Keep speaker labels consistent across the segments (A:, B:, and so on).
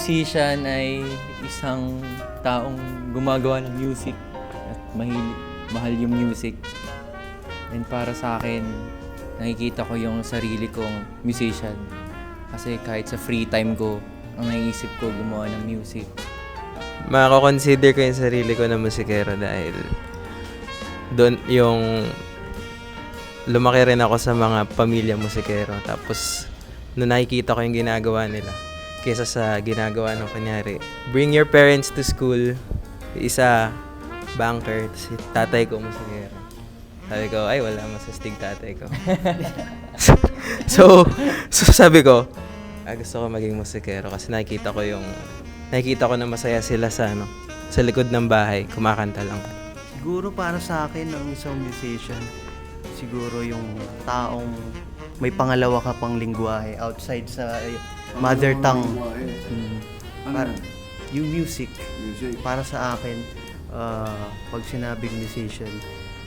A: musician ay isang taong gumagawa ng music at mahal yung music. And para sa akin, nakikita ko yung sarili kong musician. Kasi kahit sa free time ko, ang naiisip ko gumawa ng music.
B: Mako-consider ko yung sarili ko na musikero dahil doon yung lumaki rin ako sa mga pamilya musikero. Tapos, nung nakikita ko yung ginagawa nila, kesa sa ginagawa ng kunyari, bring your parents to school, isa, banker, si tatay ko musikero. Sabi ko, ay wala, masastig tatay ko. so sabi ko, gusto ko maging musikero kasi nakikita ko na masaya sila sa likod ng bahay, kumakanta lang.
C: Siguro para sa akin, ang isang musician, siguro yung taong may pangalawa ka pang lingwahe outside sa mother tongue. Yung music, para sa akin, pag sinabing musician,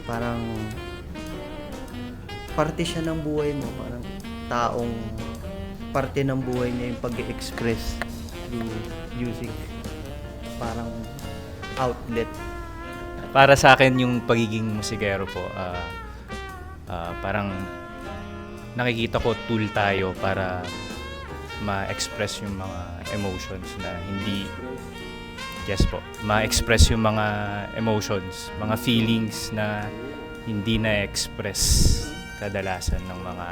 C: parang parte siya ng buhay mo, parang taong parte ng buhay niya yung pag-express through music, parang outlet.
D: Para sa akin, yung pagiging musikero po, parang nakikita ko tool tayo para ma-express yung mga emotions na hindi, yes po, ma-express yung mga emotions, mga feelings na hindi na-express kadalasan ng mga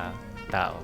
D: tao.